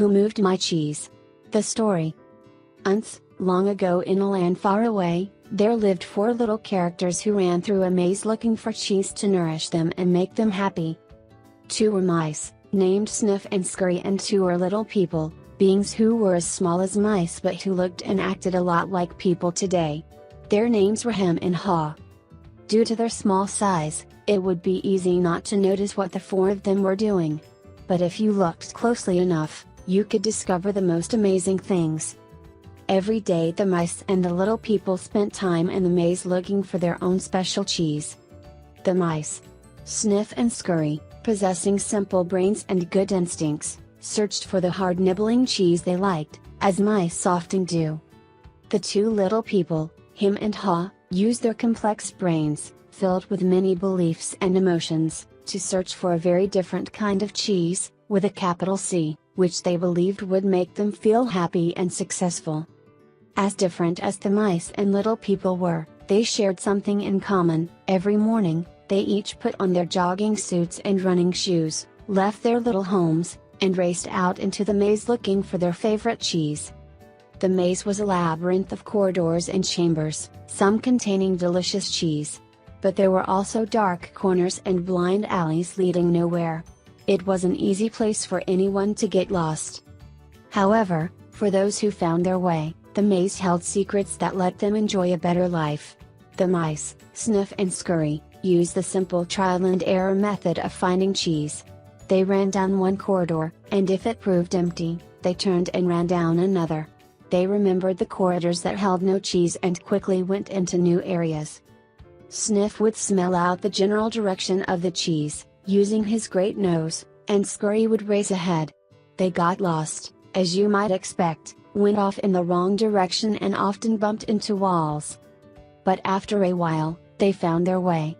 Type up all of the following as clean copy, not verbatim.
Who moved my cheese? The story. Once, long ago in a land far away, there lived 4 little characters who ran through a maze looking for cheese to nourish them and make them happy. 2 were mice, named Sniff and Scurry, and 2 were little people, beings who were as small as mice but who looked and acted a lot like people today. Their names were Hem and Haw. Due to their small size, it would be easy not to notice what the 4 of them were doing. But if you looked closely enough, you could discover the most amazing things. Every day the mice and the little people spent time in the maze looking for their own special cheese. The mice, Sniff and Scurry, possessing simple brains and good instincts, searched for the hard nibbling cheese they liked, as mice often do. The 2 little people, Hem and Haw, used their complex brains, filled with many beliefs and emotions, to search for a very different kind of cheese, with a capital C, which they believed would make them feel happy and successful. As different as the mice and little people were, they shared something in common. Every morning, they each put on their jogging suits and running shoes, left their little homes, and raced out into the maze looking for their favorite cheese. The maze was a labyrinth of corridors and chambers, some containing delicious cheese. But there were also dark corners and blind alleys leading nowhere. It was an easy place for anyone to get lost. However, for those who found their way, the maze held secrets that let them enjoy a better life. The mice, Sniff and Scurry, used the simple trial and error method of finding cheese. They ran down one corridor, and if it proved empty, they turned and ran down another. They remembered the corridors that held no cheese and quickly went into new areas. Sniff would smell out the general direction of the cheese, using his great nose, and Scurry would race ahead. They got lost, as you might expect, went off in the wrong direction and often bumped into walls. But after a while, they found their way.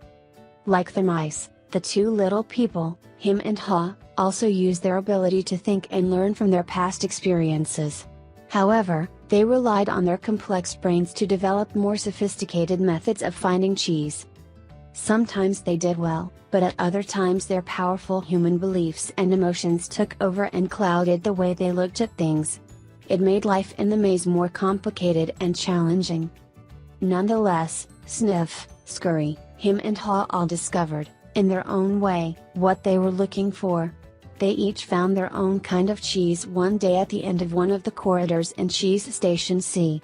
Like the mice, the 2 little people, Hem and Haw, also used their ability to think and learn from their past experiences. However, they relied on their complex brains to develop more sophisticated methods of finding cheese. Sometimes they did well, but at other times their powerful human beliefs and emotions took over and clouded the way they looked at things. It made life in the maze more complicated and challenging. Nonetheless, Sniff, Scurry, Hem and Haw all discovered, in their own way, what they were looking for. They each found their own kind of cheese one day at the end of one of the corridors in Cheese Station C.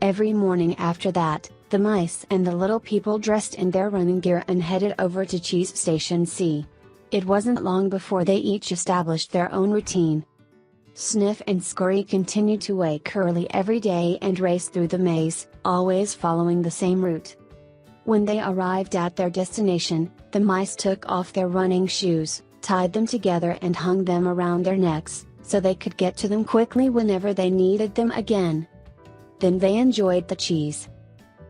Every morning after that, the mice and the little people dressed in their running gear and headed over to Cheese Station C. It wasn't long before they each established their own routine. Sniff and Scurry continued to wake early every day and race through the maze, always following the same route. When they arrived at their destination, the mice took off their running shoes, tied them together and hung them around their necks, so they could get to them quickly whenever they needed them again. Then they enjoyed the cheese.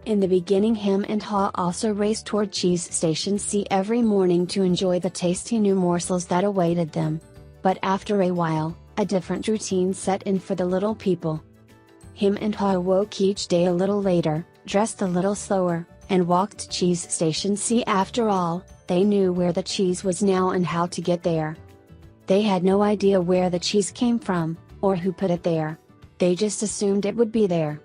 In the beginning, Hem and Haw also raced toward Cheese Station C every morning to enjoy the tasty new morsels that awaited them. But after a while, a different routine set in for the little people. Hem and Haw woke each day a little later, dressed a little slower, and walked to Cheese Station C. After all, they knew where the cheese was now and how to get there. They had no idea where the cheese came from, or who put it there. They just assumed it would be there.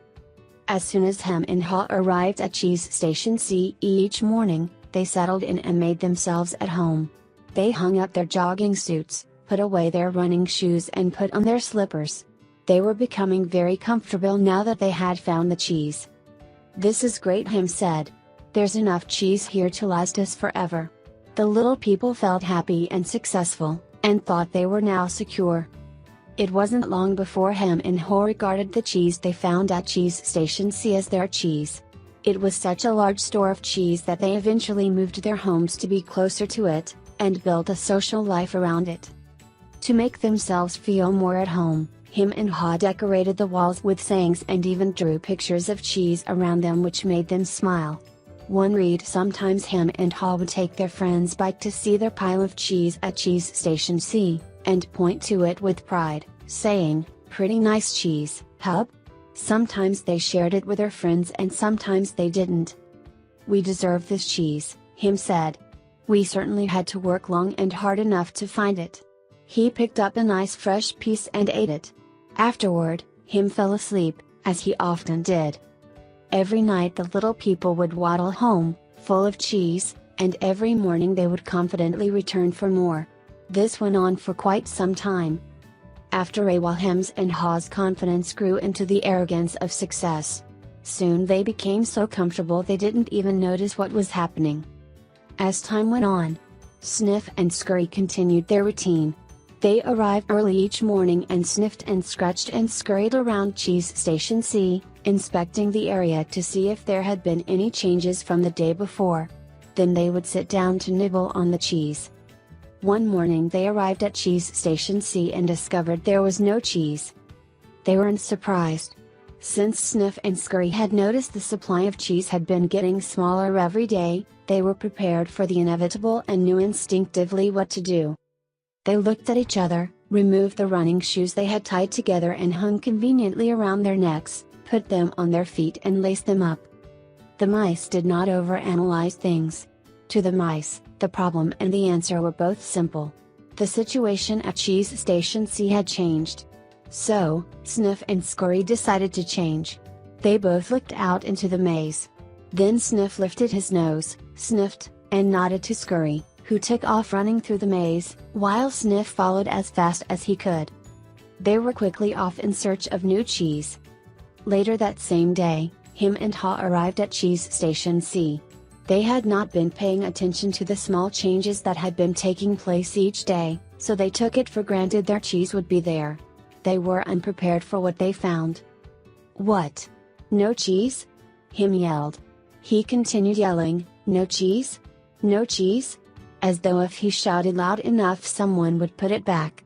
As soon as Hem and Haw arrived at Cheese Station C each morning, they settled in and made themselves at home. They hung up their jogging suits, put away their running shoes and put on their slippers. They were becoming very comfortable now that they had found the cheese. "This is great," Hem said. "There's enough cheese here to last us forever." The little people felt happy and successful, and thought they were now secure. It wasn't long before Hem and Haw regarded the cheese they found at Cheese Station C as their cheese. It was such a large store of cheese that they eventually moved their homes to be closer to it, and built a social life around it. To make themselves feel more at home, Hem and Haw decorated the walls with sayings and even drew pictures of cheese around them which made them smile. One read: sometimes Hem and Haw would take their friend's bike to see their pile of cheese at Cheese Station C, and point to it with pride, saying, "Pretty nice cheese, hub?" Sometimes they shared it with their friends and sometimes they didn't. "We deserve this cheese," Hem said. "We certainly had to work long and hard enough to find it." He picked up a nice fresh piece and ate it. Afterward, Hem fell asleep, as he often did. Every night the little people would waddle home, full of cheese, and every morning they would confidently return for more. This went on for quite some time. After a while, Hem's and Haw's confidence grew into the arrogance of success. Soon they became so comfortable they didn't even notice what was happening. As time went on, Sniff and Scurry continued their routine. They arrived early each morning and sniffed and scratched and scurried around Cheese Station C, inspecting the area to see if there had been any changes from the day before. Then they would sit down to nibble on the cheese. One morning they arrived at Cheese Station C and discovered there was no cheese. They weren't surprised. Since Sniff and Scurry had noticed the supply of cheese had been getting smaller every day, they were prepared for the inevitable and knew instinctively what to do. They looked at each other, removed the running shoes they had tied together and hung conveniently around their necks, put them on their feet and laced them up. The mice did not overanalyze things. To the mice, the problem and the answer were both simple. The situation at Cheese Station C had changed. So, Sniff and Scurry decided to change. They both looked out into the maze. Then Sniff lifted his nose, sniffed, and nodded to Scurry, who took off running through the maze, while Sniff followed as fast as he could. They were quickly off in search of new cheese. Later that same day, Hem and Haw arrived at Cheese Station C. They had not been paying attention to the small changes that had been taking place each day, so they took it for granted their cheese would be there. They were unprepared for what they found. "What? No cheese?" Hem yelled. He continued yelling, "No cheese? No cheese?" as though if he shouted loud enough someone would put it back.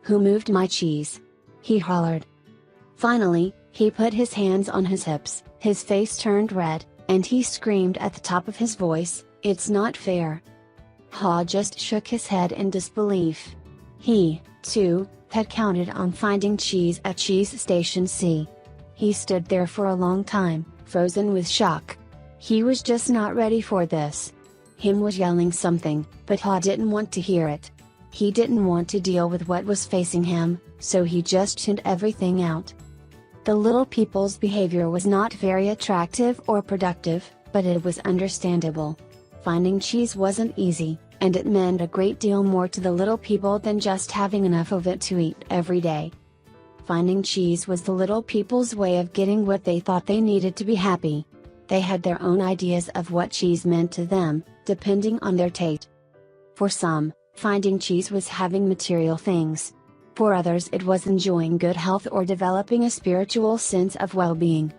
"Who moved my cheese?" he hollered. Finally, he put his hands on his hips, his face turned red, and he screamed at the top of his voice, "It's not fair." Haw just shook his head in disbelief. He, too, had counted on finding cheese at Cheese Station C. He stood there for a long time, frozen with shock. He was just not ready for this. Hem was yelling something, but Haw didn't want to hear it. He didn't want to deal with what was facing him, so he just tuned everything out. The little people's behavior was not very attractive or productive, but it was understandable. Finding cheese wasn't easy, and it meant a great deal more to the little people than just having enough of it to eat every day. Finding cheese was the little people's way of getting what they thought they needed to be happy. They had their own ideas of what cheese meant to them, depending on their taste. For some, finding cheese was having material things. For others it was enjoying good health or developing a spiritual sense of well-being.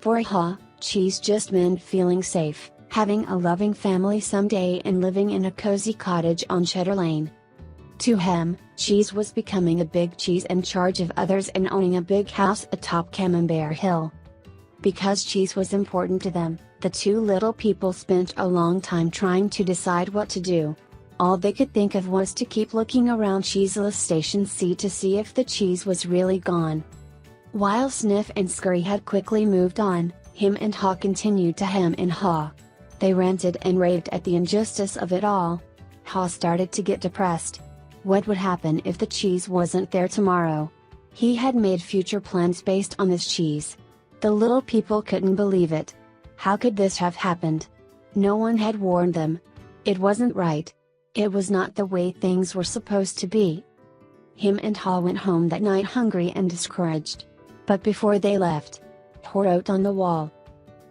For Haw, cheese just meant feeling safe, having a loving family someday and living in a cozy cottage on Cheddar Lane. To Hem, cheese was becoming a big cheese in charge of others and owning a big house atop Camembert Hill. Because cheese was important to them, the two little people spent a long time trying to decide what to do. All they could think of was to keep looking around Cheeseless Station C to see if the cheese was really gone. While Sniff and Scurry had quickly moved on, Hem and Haw continued to hem and haw. They ranted and raved at the injustice of it all. Haw started to get depressed. What would happen if the cheese wasn't there tomorrow? He had made future plans based on this cheese. The little people couldn't believe it. How could this have happened? No one had warned them. It wasn't right. It was not the way things were supposed to be. Hem and Haw went home that night hungry and discouraged. But before they left, Haw wrote on the wall.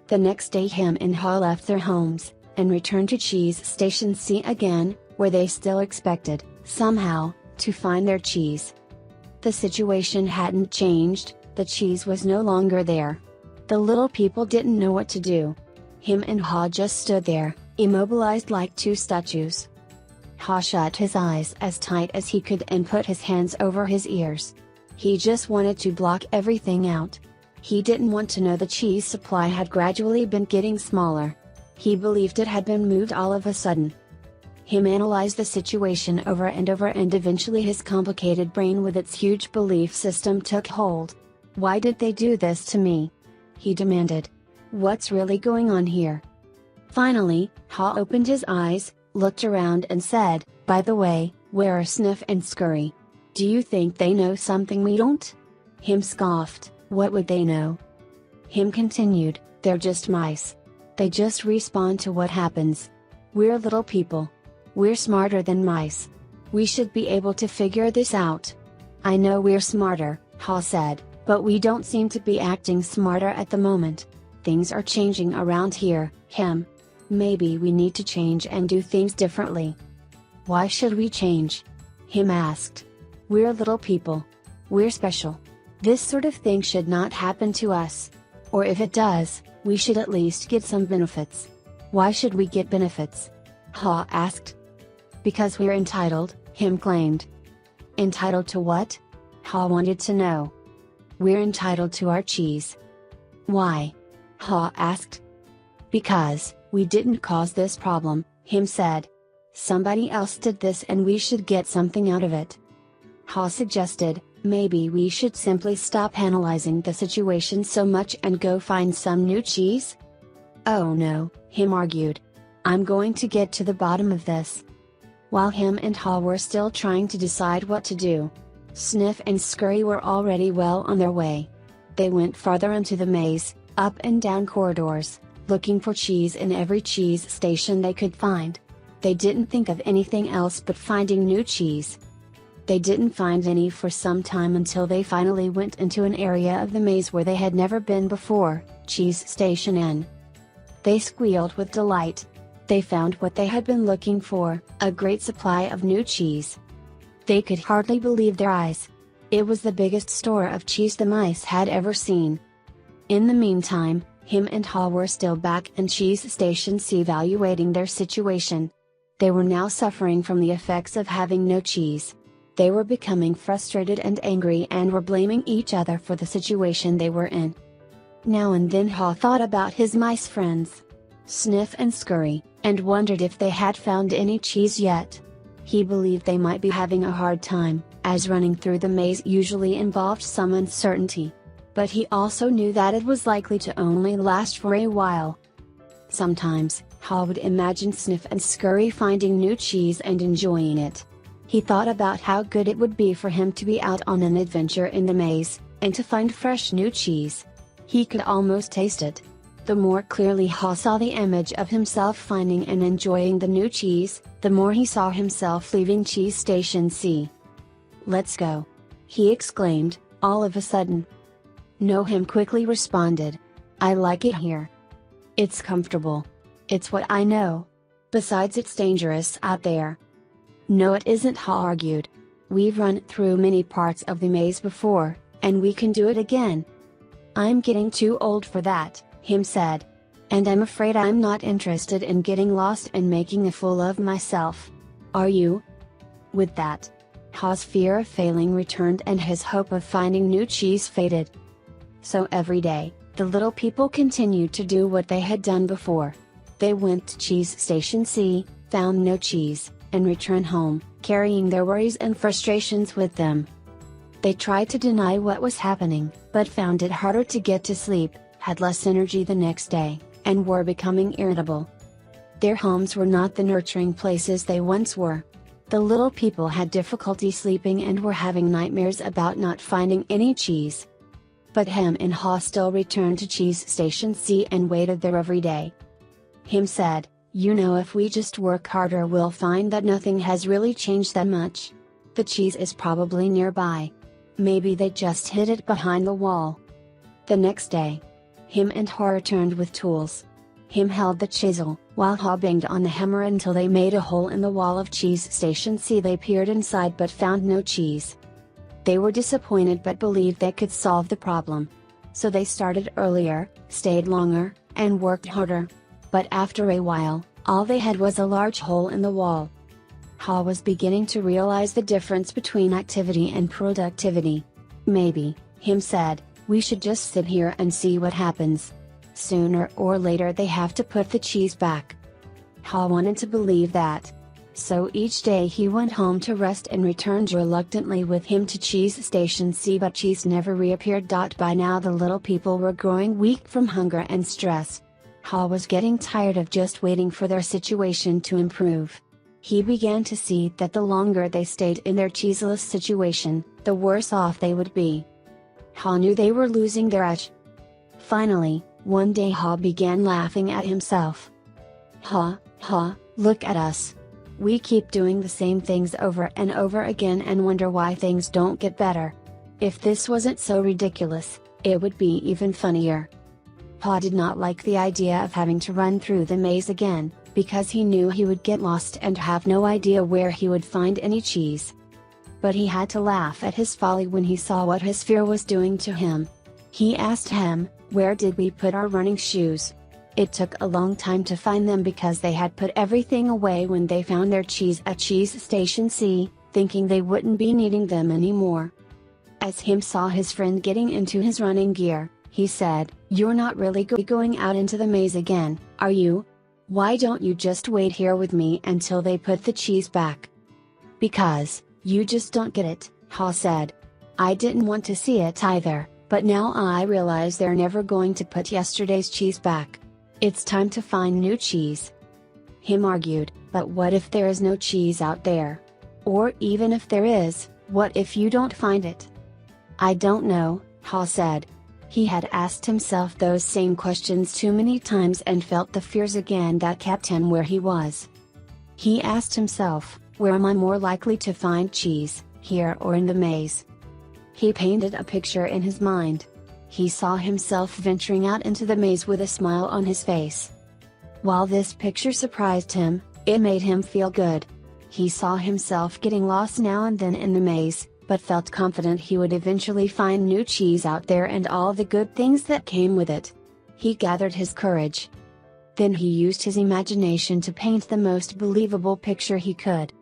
The next day Hem and Haw left their homes, and returned to Cheese Station C again, where they still expected, somehow, to find their cheese. The situation hadn't changed, the cheese was no longer there. The little people didn't know what to do. Hem and Haw just stood there, immobilized like two statues. Haw shut his eyes as tight as he could and put his hands over his ears. He just wanted to block everything out. He didn't want to know the cheese supply had gradually been getting smaller. He believed it had been moved all of a sudden. Hem analyzed the situation over and eventually his complicated brain with its huge belief system took hold. "Why did they do this to me?" he demanded. "What's really going on here?" Finally, Haw opened his eyes, looked around and said, "By the way, Where are Sniff and Scurry? Do you think they know something we don't? Hem scoffed, what would they know? Hem continued, they're just mice. They just respond to what happens. We're little people. We're smarter than mice. We should be able to figure this out. I know we're smarter, Haw said, but we don't seem to be acting smarter at the moment. Things are changing around here, Hem. Maybe we need to change and do things differently. Why should we change? Hem asked. We're little people. We're special. This sort of thing should not happen to us. Or if it does, we should at least get some benefits. Why should we get benefits? Haw asked. Because we're entitled, Hem claimed. Entitled to what? Haw wanted to know. We're entitled to our cheese. Why? Haw asked. Because we didn't cause this problem, Hem said. Somebody else did this and we should get something out of it. Haw suggested, maybe we should simply stop analyzing the situation so much and go find some new cheese? Oh no, Hem argued. I'm going to get to the bottom of this. While Hem and Haw were still trying to decide what to do, Sniff and Scurry were already well on their way. They went farther into the maze, up and down corridors, looking for cheese in every cheese station they could find. They didn't think of anything else but finding new cheese. They didn't find any for some time until they finally went into an area of the maze where they had never been before, Cheese Station N. They squealed with delight. They found what they had been looking for, a great supply of new cheese. They could hardly believe their eyes. It was the biggest store of cheese the mice had ever seen. In the meantime, Hem and Haw were still back in Cheese Station C evaluating their situation. They were now suffering from the effects of having no cheese. They were becoming frustrated and angry and were blaming each other for the situation they were in. Now and then Haw thought about his mice friends, Sniff and Scurry, and wondered if they had found any cheese yet. He believed they might be having a hard time, as running through the maze usually involved some uncertainty. But he also knew that it was likely to only last for a while. Sometimes, Haw would imagine Sniff and Scurry finding new cheese and enjoying it. He thought about how good it would be for him to be out on an adventure in the maze, and to find fresh new cheese. He could almost taste it. The more clearly Haw saw the image of himself finding and enjoying the new cheese, the more he saw himself leaving Cheese Station C. Let's go! He exclaimed, all of a sudden. No, Hem quickly responded. I like it here. It's comfortable. It's what I know. Besides, it's dangerous out there. No, it isn't, Haw argued. We've run through many parts of the maze before, and we can do it again. I'm getting too old for that, Hem said. And I'm afraid I'm not interested in getting lost and making a fool of myself. Are you? With that, Haw's fear of failing returned and his hope of finding new cheese faded. So every day, the little people continued to do what they had done before. They went to Cheese Station C, found no cheese, and returned home, carrying their worries and frustrations with them. They tried to deny what was happening, but found it harder to get to sleep, had less energy the next day, and were becoming irritable. Their homes were not the nurturing places they once were. The little people had difficulty sleeping and were having nightmares about not finding any cheese. But Hem and Haw still returned to Cheese Station C and waited there every day. Hem said, you know, if we just work harder we'll find that nothing has really changed that much. The cheese is probably nearby. Maybe they just hid it behind the wall. The next day, Hem and Haw returned with tools. Hem held the chisel, while Haw banged on the hammer until they made a hole in the wall of Cheese Station C. They peered inside but found no cheese. They were disappointed but believed they could solve the problem. So they started earlier, stayed longer, and worked harder. But after a while, all they had was a large hole in the wall. Haw was beginning to realize the difference between activity and productivity. Maybe, Hem said, we should just sit here and see what happens. Sooner or later they have to put the cheese back. Haw wanted to believe that. So each day he went home to rest and returned reluctantly with Hem to Cheese Station C, but cheese never reappeared. By now the little people were growing weak from hunger and stress. Haw was getting tired of just waiting for their situation to improve. He began to see that the longer they stayed in their cheeseless situation, the worse off they would be. Haw knew they were losing their edge. Finally, one day Haw began laughing at himself. Haw, look at us. We keep doing the same things over and over again and wonder why things don't get better. If this wasn't so ridiculous, it would be even funnier. Haw did not like the idea of having to run through the maze again, because he knew he would get lost and have no idea where he would find any cheese. But he had to laugh at his folly when he saw what his fear was doing to him. He asked Hem, "Where did we put our running shoes?" It took a long time to find them because they had put everything away when they found their cheese at Cheese Station C, thinking they wouldn't be needing them anymore. As Hem saw his friend getting into his running gear, he said, "You're not really going out into the maze again, are you? Why don't you just wait here with me until they put the cheese back?" "Because, you just don't get it," Haw said. "I didn't want to see it either, but now I realize they're never going to put yesterday's cheese back. It's time to find new cheese." Hem argued, "But what if there is no cheese out there? Or even if there is, what if you don't find it?" "I don't know," Haw said. He had asked himself those same questions too many times and felt the fears again that kept him where he was. He asked himself, "Where am I more likely to find cheese, here or in the maze?" He painted a picture in his mind. He saw himself venturing out into the maze with a smile on his face. While this picture surprised him, it made him feel good. He saw himself getting lost now and then in the maze, but felt confident he would eventually find new cheese out there and all the good things that came with it. He gathered his courage. Then he used his imagination to paint the most believable picture he could.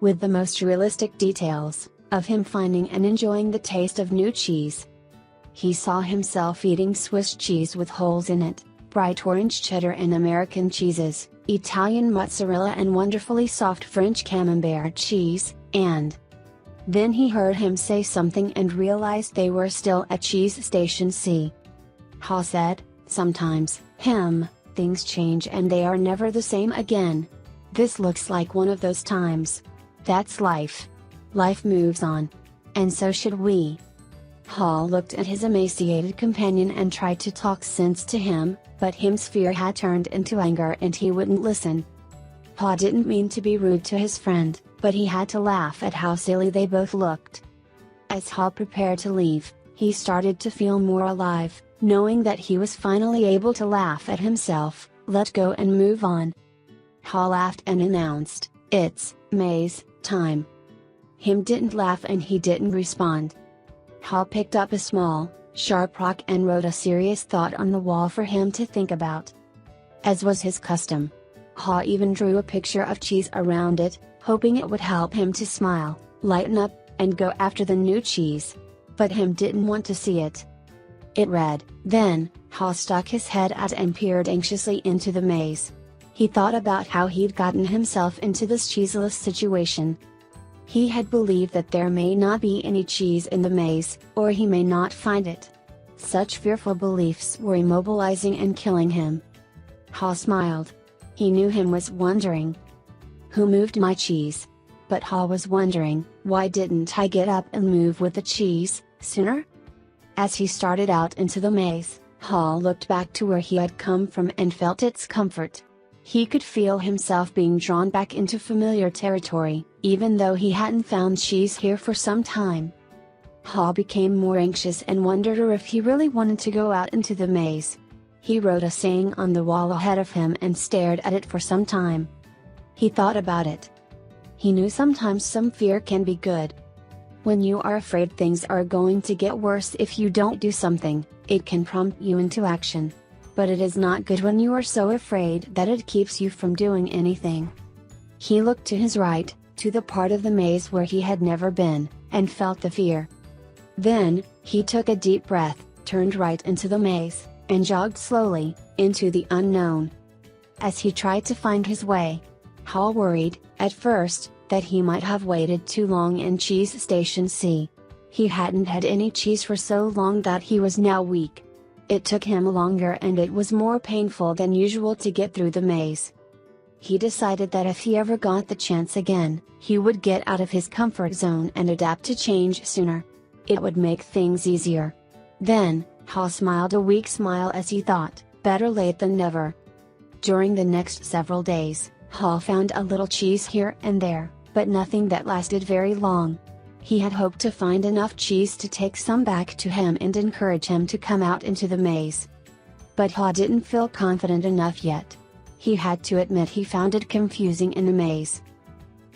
With the most realistic details, of him finding and enjoying the taste of new cheese. He saw himself eating Swiss cheese with holes in it, bright orange cheddar and American cheeses, Italian mozzarella and wonderfully soft French camembert cheese, and... Then he heard him say something and realized they were still at Cheese Station C. Haw said, "Sometimes, Hem, things change and they are never the same again. This looks like one of those times. That's life. Life moves on. And so should we." Haw looked at his emaciated companion and tried to talk sense to him, but Hem's fear had turned into anger and he wouldn't listen. Haw didn't mean to be rude to his friend, but he had to laugh at how silly they both looked. As Haw prepared to leave, he started to feel more alive, knowing that he was finally able to laugh at himself, let go and move on. Haw laughed and announced, "It's maze time." Hem didn't laugh and he didn't respond. Haw picked up a small, sharp rock and wrote a serious thought on the wall for him to think about. As was his custom, Haw even drew a picture of cheese around it, hoping it would help him to smile, lighten up, and go after the new cheese. But Hem didn't want to see it. It read, Then, Haw stuck his head out and peered anxiously into the maze. He thought about how he'd gotten himself into this cheeseless situation. He had believed that there may not be any cheese in the maze, or he may not find it. Such fearful beliefs were immobilizing and killing him. Haw smiled. He knew Hem was wondering, who moved my cheese? But Haw was wondering, why didn't I get up and move with the cheese, sooner? As he started out into the maze, Haw looked back to where he had come from and felt its comfort. He could feel himself being drawn back into familiar territory, even though he hadn't found cheese here for some time. Haw became more anxious and wondered if he really wanted to go out into the maze. He wrote a saying on the wall ahead of him and stared at it for some time. He thought about it. He knew sometimes some fear can be good. When you are afraid things are going to get worse if you don't do something, it can prompt you into action. But it is not good when you are so afraid that it keeps you from doing anything. He looked to his right, to the part of the maze where he had never been, and felt the fear. Then, he took a deep breath, turned right into the maze, and jogged slowly, into the unknown. As he tried to find his way, Haw worried, at first, that he might have waited too long in Cheese Station C. He hadn't had any cheese for so long that he was now weak. It took him longer and it was more painful than usual to get through the maze. He decided that if he ever got the chance again, he would get out of his comfort zone and adapt to change sooner. It would make things easier. Then, Haw smiled a weak smile as he thought, better late than never. During the next several days, Haw found a little cheese here and there, but nothing that lasted very long. He had hoped to find enough cheese to take some back to him and encourage him to come out into the maze. But Haw didn't feel confident enough yet. He had to admit he found it confusing in the maze.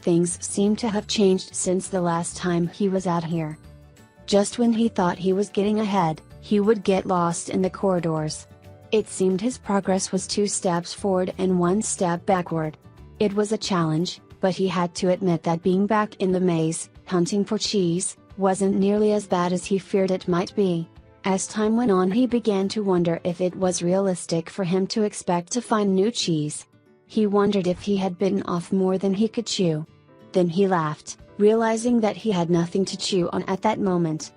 Things seemed to have changed since the last time he was out here. Just when he thought he was getting ahead, he would get lost in the corridors. It seemed his progress was 2 steps forward and 1 step backward. It was a challenge, but he had to admit that being back in the maze, hunting for cheese, wasn't nearly as bad as he feared it might be. As time went on, he began to wonder if it was realistic for him to expect to find new cheese. He wondered if he had bitten off more than he could chew. Then he laughed, realizing that he had nothing to chew on at that moment.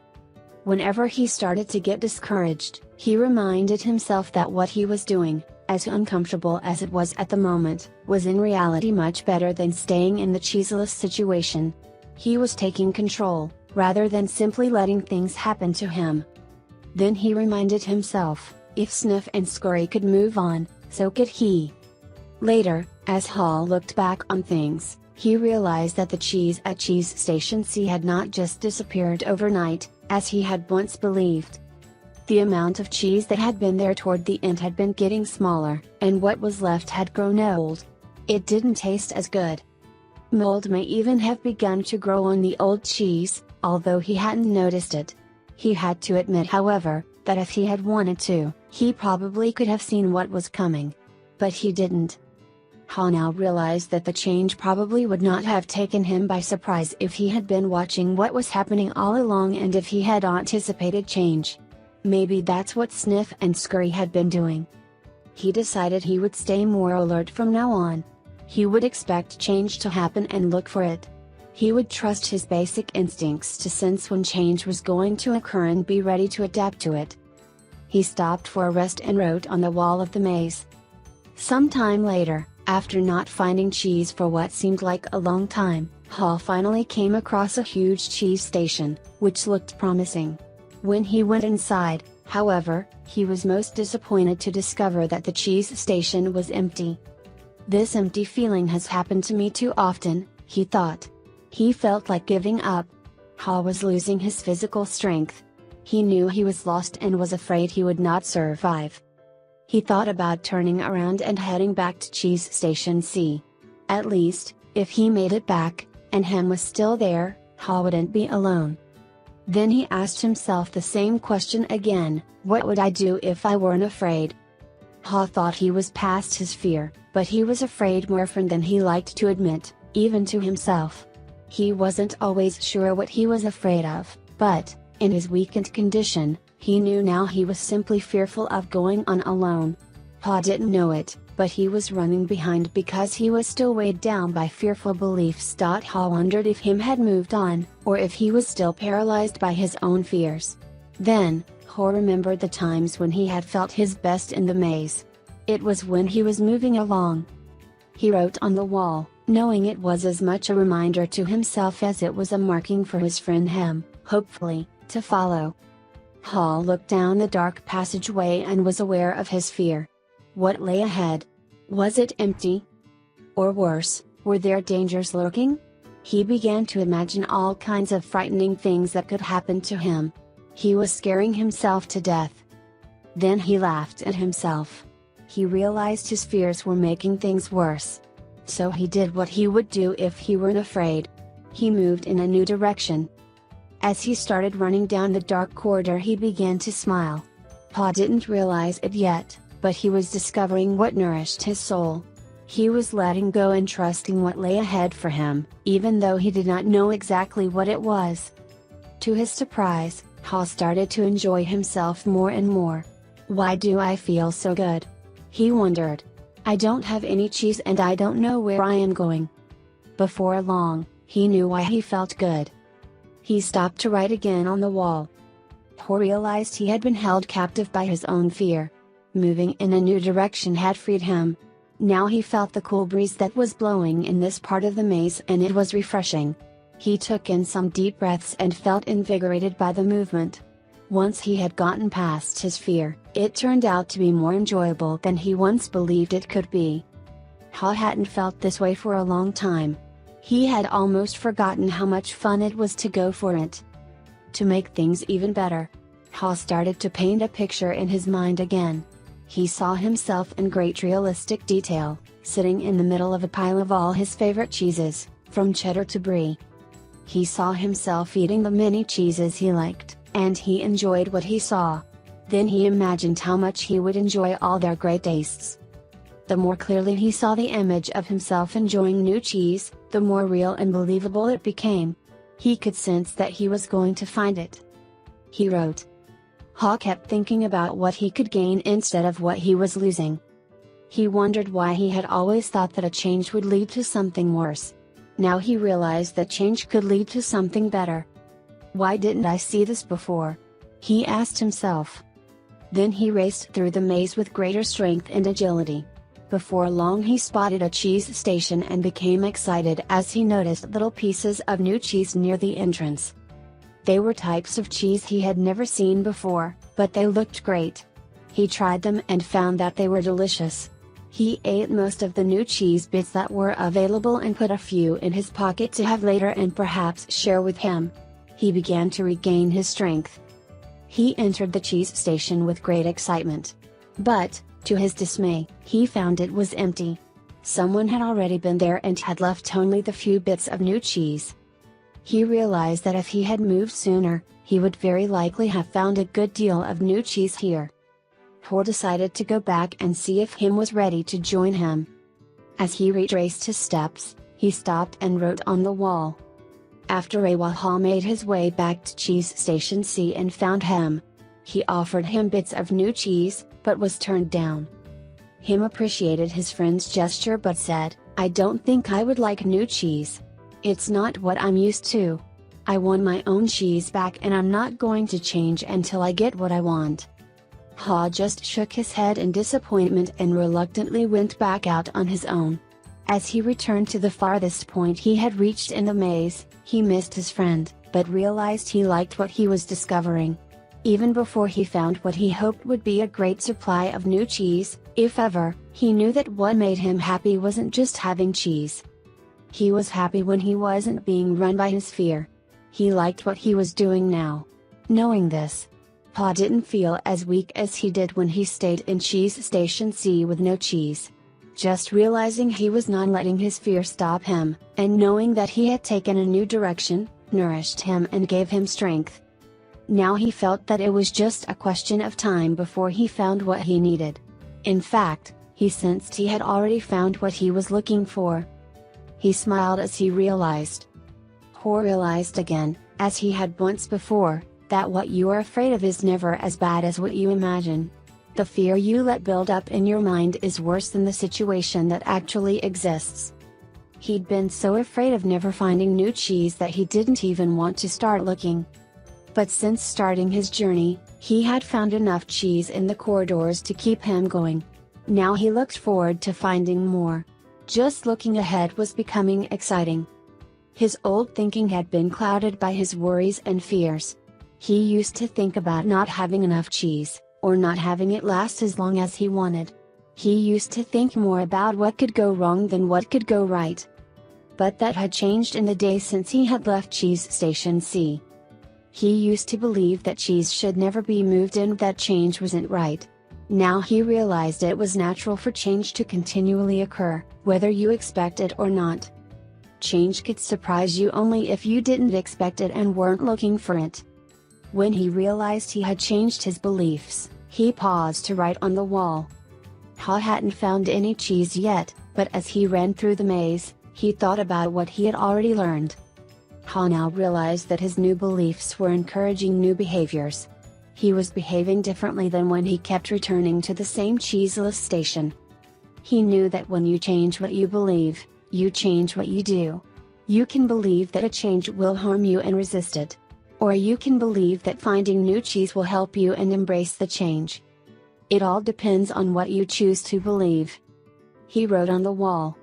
Whenever he started to get discouraged, he reminded himself that what he was doing, as uncomfortable as it was at the moment, was in reality much better than staying in the cheeseless situation. He was taking control, rather than simply letting things happen to him. Then he reminded himself, if Sniff and Scurry could move on, so could he. Later, as Haw looked back on things, he realized that the cheese at Cheese Station C had not just disappeared overnight, as he had once believed. The amount of cheese that had been there toward the end had been getting smaller, and what was left had grown old. It didn't taste as good. Mold may even have begun to grow on the old cheese, although he hadn't noticed it. He had to admit, however, that if he had wanted to, he probably could have seen what was coming. But he didn't. Haw now realized that the change probably would not have taken him by surprise if he had been watching what was happening all along and if he had anticipated change. Maybe that's what Sniff and Scurry had been doing. He decided he would stay more alert from now on. He would expect change to happen and look for it. He would trust his basic instincts to sense when change was going to occur and be ready to adapt to it. He stopped for a rest and wrote on the wall of the maze. Sometime later, after not finding cheese for what seemed like a long time, Haw finally came across a huge cheese station, which looked promising. When he went inside, however, he was most disappointed to discover that the cheese station was empty. This empty feeling has happened to me too often, he thought. He felt like giving up. Haw was losing his physical strength. He knew he was lost and was afraid he would not survive. He thought about turning around and heading back to Cheese Station C. At least, if he made it back, and Hem was still there, Haw wouldn't be alone. Then he asked himself the same question again, what would I do if I weren't afraid? Haw thought he was past his fear, but he was afraid more often than he liked to admit, even to himself. He wasn't always sure what he was afraid of, but, in his weakened condition, he knew now he was simply fearful of going on alone. Haw didn't know it, but he was running behind because he was still weighed down by fearful beliefs. Haw wondered if Hem had moved on, or if he was still paralyzed by his own fears. Then, Haw remembered the times when he had felt his best in the maze. It was when he was moving along. He wrote on the wall, knowing it was as much a reminder to himself as it was a marking for his friend Hem, hopefully, to follow. Haw looked down the dark passageway and was aware of his fear. What lay ahead? Was it empty? Or worse, were there dangers lurking? He began to imagine all kinds of frightening things that could happen to him. He was scaring himself to death. Then he laughed at himself. He realized his fears were making things worse. So he did what he would do if he weren't afraid. He moved in a new direction. As he started running down the dark corridor, he began to smile. Haw didn't realize it yet, but he was discovering what nourished his soul. He was letting go and trusting what lay ahead for him, even though he did not know exactly what it was. To his surprise, Haw started to enjoy himself more and more. Why do I feel so good? He wondered. I don't have any cheese and I don't know where I am going. Before long, he knew why he felt good. He stopped to write again on the wall. Haw realized he had been held captive by his own fear. Moving in a new direction had freed him. Now he felt the cool breeze that was blowing in this part of the maze, and it was refreshing. He took in some deep breaths and felt invigorated by the movement. Once he had gotten past his fear, it turned out to be more enjoyable than he once believed it could be. Haw hadn't felt this way for a long time. He had almost forgotten how much fun it was to go for it. To make things even better, Haw started to paint a picture in his mind again. He saw himself in great realistic detail, sitting in the middle of a pile of all his favorite cheeses, from cheddar to brie. He saw himself eating the many cheeses he liked, and he enjoyed what he saw. Then he imagined how much he would enjoy all their great tastes. The more clearly he saw the image of himself enjoying new cheese, the more real and believable it became. He could sense that he was going to find it. He wrote. Haw kept thinking about what he could gain instead of what he was losing. He wondered why he had always thought that a change would lead to something worse. Now he realized that change could lead to something better. Why didn't I see this before? He asked himself. Then he raced through the maze with greater strength and agility. Before long he spotted a cheese station and became excited as he noticed little pieces of new cheese near the entrance. They were types of cheese he had never seen before, but they looked great. He tried them and found that they were delicious. He ate most of the new cheese bits that were available and put a few in his pocket to have later and perhaps share with him. He began to regain his strength. He entered the cheese station with great excitement. But, to his dismay, he found it was empty. Someone had already been there and had left only the few bits of new cheese. He realized that if he had moved sooner, he would very likely have found a good deal of new cheese here. Haw decided to go back and see if Hem was ready to join him. As he retraced his steps, he stopped and wrote on the wall. After a while Haw made his way back to Cheese Station C and found Hem. He offered him bits of new cheese, but was turned down. Hem appreciated his friend's gesture but said, "I don't think I would like new cheese. It's not what I'm used to. I want my own cheese back and I'm not going to change until I get what I want." Haw just shook his head in disappointment and reluctantly went back out on his own. As he returned to the farthest point he had reached in the maze, he missed his friend, but realized he liked what he was discovering. Even before he found what he hoped would be a great supply of new cheese, if ever, he knew that what made him happy wasn't just having cheese. He was happy when he wasn't being run by his fear. He liked what he was doing now. Knowing this, Haw didn't feel as weak as he did when he stayed in Cheese Station C with no cheese. Just realizing he was not letting his fear stop him, and knowing that he had taken a new direction, nourished him and gave him strength. Now he felt that it was just a question of time before he found what he needed. In fact, he sensed he had already found what he was looking for. He smiled as he realized. Haw realized again, as he had once before, that what you are afraid of is never as bad as what you imagine. The fear you let build up in your mind is worse than the situation that actually exists. He'd been so afraid of never finding new cheese that he didn't even want to start looking. But since starting his journey, he had found enough cheese in the corridors to keep him going. Now he looked forward to finding more. Just looking ahead was becoming exciting. His old thinking had been clouded by his worries and fears. He used to think about not having enough cheese, or not having it last as long as he wanted. He used to think more about what could go wrong than what could go right. But that had changed in the days since he had left Cheese Station C. He used to believe that cheese should never be moved and that change wasn't right. Now he realized it was natural for change to continually occur, whether you expect it or not. Change could surprise you only if you didn't expect it and weren't looking for it. When he realized he had changed his beliefs, he paused to write on the wall. Haw hadn't found any cheese yet, but as he ran through the maze, he thought about what he had already learned. Haw now realized that his new beliefs were encouraging new behaviors. He was behaving differently than when he kept returning to the same cheeseless station. He knew that when you change what you believe, you change what you do. You can believe that a change will harm you and resist it. Or you can believe that finding new cheese will help you and embrace the change. It all depends on what you choose to believe. He wrote on the wall.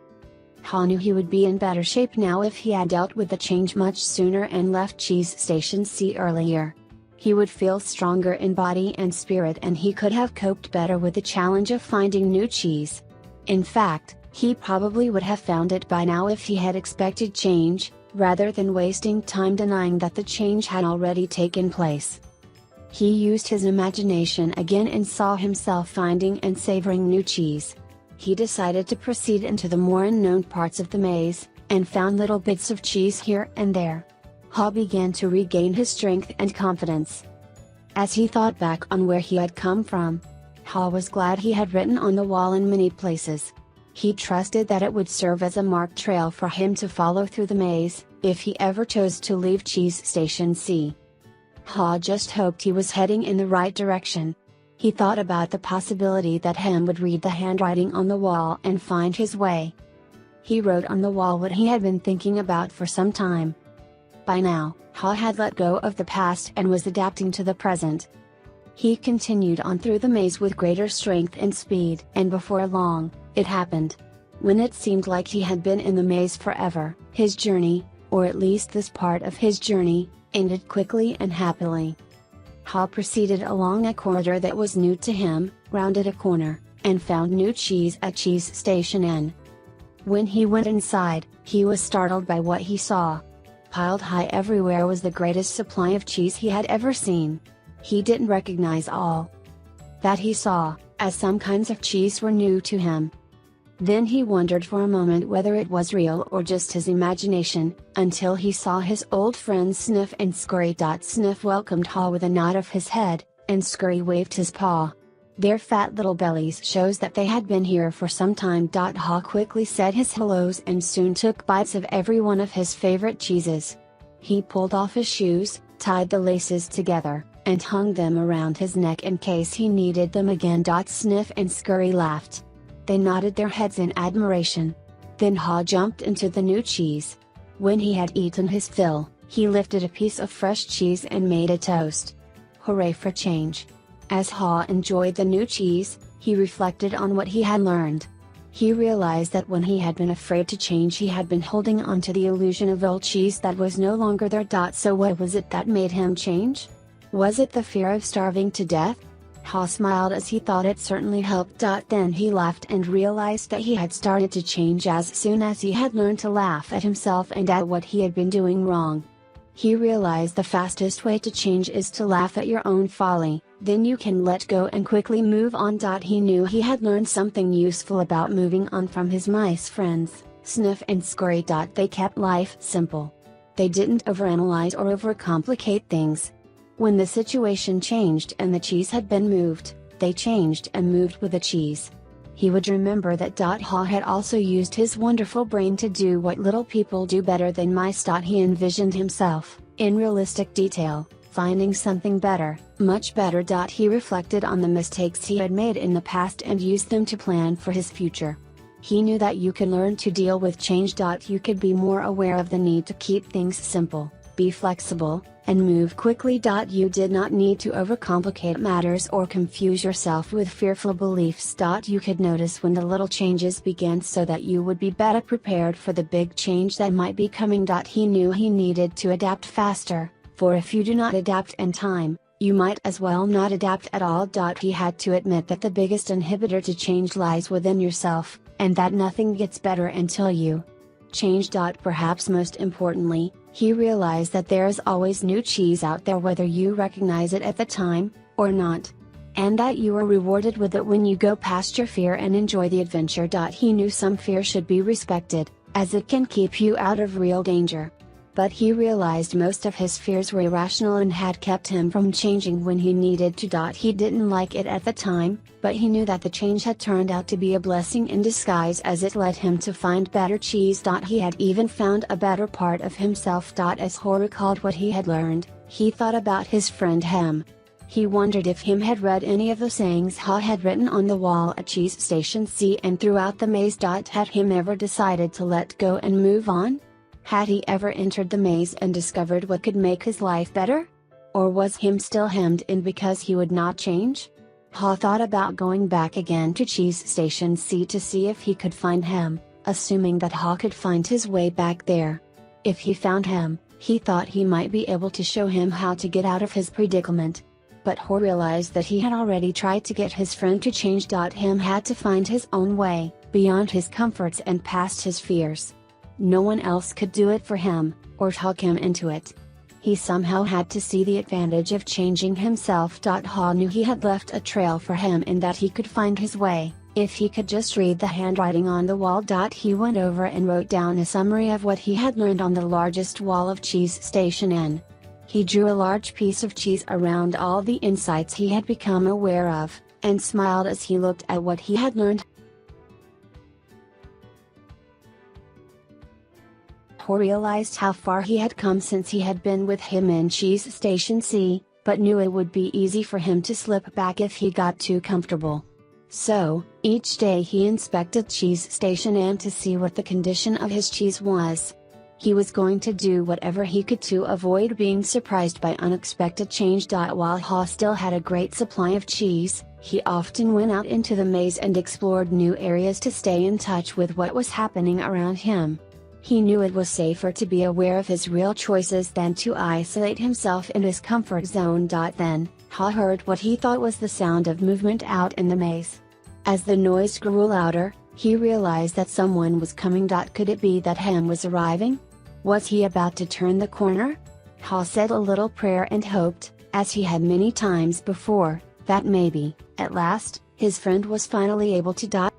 Haw knew he would be in better shape now if he had dealt with the change much sooner and left Cheese Station C earlier. He would feel stronger in body and spirit, and he could have coped better with the challenge of finding new cheese. In fact, he probably would have found it by now if he had expected change, rather than wasting time denying that the change had already taken place. He used his imagination again and saw himself finding and savoring new cheese. He decided to proceed into the more unknown parts of the maze, and found little bits of cheese here and there. Haw began to regain his strength and confidence. As he thought back on where he had come from, Haw was glad he had written on the wall in many places. He trusted that it would serve as a marked trail for him to follow through the maze, if he ever chose to leave Cheese Station C. Haw just hoped he was heading in the right direction. He thought about the possibility that Hem would read the handwriting on the wall and find his way. He wrote on the wall what he had been thinking about for some time. By now, Haw had let go of the past and was adapting to the present. He continued on through the maze with greater strength and speed, and before long, it happened. When it seemed like he had been in the maze forever, his journey, or at least this part of his journey, ended quickly and happily. Haw proceeded along a corridor that was new to him, rounded a corner, and found new cheese at Cheese Station N. When he went inside, he was startled by what he saw. Piled high everywhere was the greatest supply of cheese he had ever seen. He didn't recognize all that he saw, as some kinds of cheese were new to him. Then he wondered for a moment whether it was real or just his imagination, until he saw his old friends Sniff and Scurry. Sniff welcomed Haw with a nod of his head, and Scurry waved his paw. Their fat little bellies shows that they had been here for some time. Haw quickly said his hellos and soon took bites of every one of his favorite cheeses. He pulled off his shoes, tied the laces together, and hung them around his neck in case he needed them again. Sniff and Scurry laughed. They nodded their heads in admiration. Then Haw jumped into the new cheese. When he had eaten his fill, he lifted a piece of fresh cheese and made a toast. Hooray for change! As Haw enjoyed the new cheese, he reflected on what he had learned. He realized that when he had been afraid to change, he had been holding on to the illusion of old cheese that was no longer there. So what was it that made him change? Was it the fear of starving to death? Haw smiled as he thought it certainly helped. Then he laughed and realized that he had started to change as soon as he had learned to laugh at himself and at what he had been doing wrong. He realized the fastest way to change is to laugh at your own folly, then you can let go and quickly move on. He knew he had learned something useful about moving on from his mice friends, Sniff and Scurry. They kept life simple. They didn't overanalyze or overcomplicate things. When the situation changed and the cheese had been moved, they changed and moved with the cheese. He would remember that. Haw had also used his wonderful brain to do what little people do better than mice. He envisioned himself, in realistic detail, finding something better, much better. He reflected on the mistakes he had made in the past and used them to plan for his future. He knew that you can learn to deal with change. You could be more aware of the need to keep things simple, be flexible, and move quickly. You did not need to overcomplicate matters or confuse yourself with fearful beliefs. You could notice when the little changes began so that you would be better prepared for the big change that might be coming. He knew he needed to adapt faster, for if you do not adapt in time, you might as well not adapt at all. He had to admit that the biggest inhibitor to change lies within yourself, and that nothing gets better until you change. Perhaps most importantly, he realized that there is always new cheese out there whether you recognize it at the time, or not. And that you are rewarded with it when you go past your fear and enjoy the adventure. He knew some fear should be respected, as it can keep you out of real danger. But he realized most of his fears were irrational and had kept him from changing when he needed to. He didn't like it at the time, but he knew that the change had turned out to be a blessing in disguise as it led him to find better cheese. He had even found a better part of himself. As Haw recalled what he had learned, he thought about his friend Hem. He wondered if Hem had read any of the sayings Haw had written on the wall at Cheese Station C and throughout the maze. Had Hem ever decided to let go and move on? Had he ever entered the maze and discovered what could make his life better? Or was Hem still hemmed in because he would not change? Haw thought about going back again to Cheese Station C to see if he could find Hem, assuming that Haw could find his way back there. If he found Hem, he thought he might be able to show him how to get out of his predicament. But Haw realized that he had already tried to get his friend to change. Hem had to find his own way, beyond his comforts and past his fears. No one else could do it for him, or talk him into it. He somehow had to see the advantage of changing himself. Haw knew he had left a trail for him in that he could find his way, if he could just read the handwriting on the wall. He went over and wrote down a summary of what he had learned on the largest wall of Cheese Station N. He drew a large piece of cheese around all the insights he had become aware of, and smiled as he looked at what he had learned. Haw realized how far he had come since he had been with him in Cheese Station C, but knew it would be easy for him to slip back if he got too comfortable. So, each day he inspected Cheese Station N to see what the condition of his cheese was. He was going to do whatever he could to avoid being surprised by unexpected change. While Haw still had a great supply of cheese, he often went out into the maze and explored new areas to stay in touch with what was happening around him. He knew it was safer to be aware of his real choices than to isolate himself in his comfort zone. Then, Haw heard what he thought was the sound of movement out in the maze. As the noise grew louder, he realized that someone was coming. Could it be that Hem was arriving? Was he about to turn the corner? Haw said a little prayer and hoped, as he had many times before, that maybe, at last, his friend was finally able to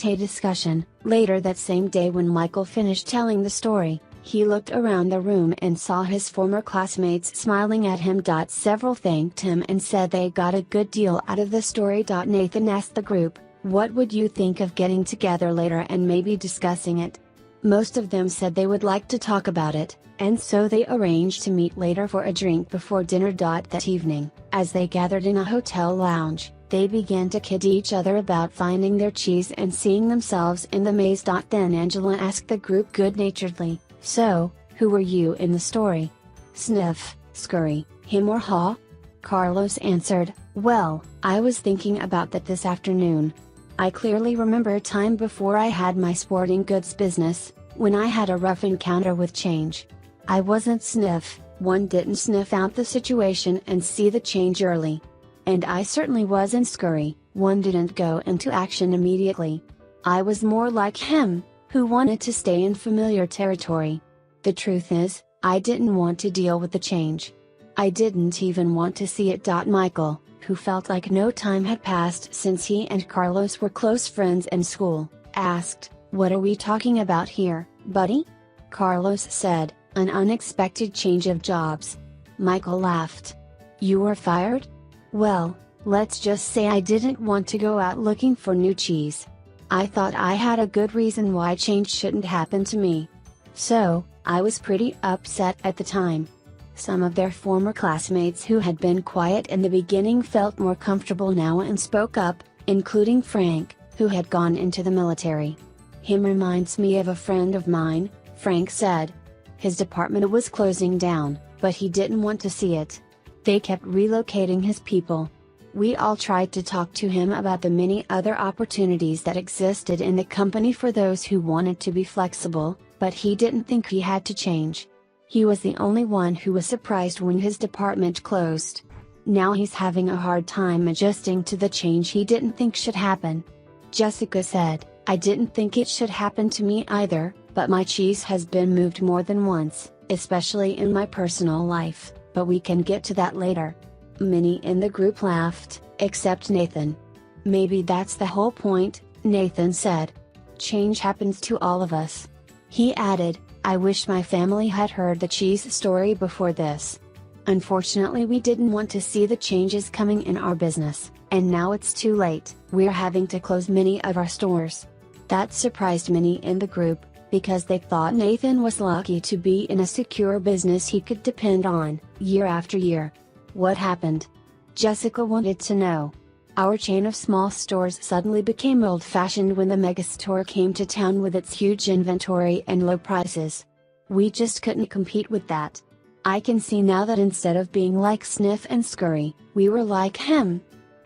A discussion. Later that same day, when Michael finished telling the story, he looked around the room and saw his former classmates smiling at him. Several thanked him and said they got a good deal out of the story. Nathan asked the group, "What would you think of getting together later and maybe discussing it?" Most of them said they would like to talk about it, and so they arranged to meet later for a drink before dinner. That evening, as they gathered in a hotel lounge, they began to kid each other about finding their cheese and seeing themselves in the maze. Then Angela asked the group good-naturedly, "So, who were you in the story? Sniff, Scurry, Hem or Haw?" Carlos answered, "Well, I was thinking about that this afternoon. I clearly remember a time before I had my sporting goods business, when I had a rough encounter with change. I wasn't Sniff, one didn't sniff out the situation and see the change early. And I certainly wasn't Scurry, one didn't go into action immediately. I was more like Hem, who wanted to stay in familiar territory. The truth is, I didn't want to deal with the change. I didn't even want to see it." Michael, who felt like no time had passed since he and Carlos were close friends in school, asked, "What are we talking about here, buddy?" Carlos said, "An unexpected change of jobs." Michael laughed. "You were fired? Well, let's just say I didn't want to go out looking for new cheese. I thought I had a good reason why change shouldn't happen to me. So, I was pretty upset at the time." Some of their former classmates who had been quiet in the beginning felt more comfortable now and spoke up, including Frank, who had gone into the military. "Him reminds me of a friend of mine," Frank said. "His department was closing down, but he didn't want to see it. They kept relocating his people. We all tried to talk to him about the many other opportunities that existed in the company for those who wanted to be flexible, but he didn't think he had to change. He was the only one who was surprised when his department closed. Now he's having a hard time adjusting to the change he didn't think should happen." Jessica said, "I didn't think it should happen to me either, but my cheese has been moved more than once, especially in my personal life, but we can get to that later." Many in the group laughed, except Nathan. "Maybe that's the whole point," Nathan said. "Change happens to all of us." He added, "I wish my family had heard the cheese story before this. Unfortunately, we didn't want to see the changes coming in our business, and now it's too late. We're having to close many of our stores." That surprised many in the group, because they thought Nathan was lucky to be in a secure business he could depend on, year after year. "What happened?" Jessica wanted to know. "Our chain of small stores suddenly became old-fashioned when the megastore came to town with its huge inventory and low prices. We just couldn't compete with that. I can see now that instead of being like Sniff and Scurry, we were like Hem.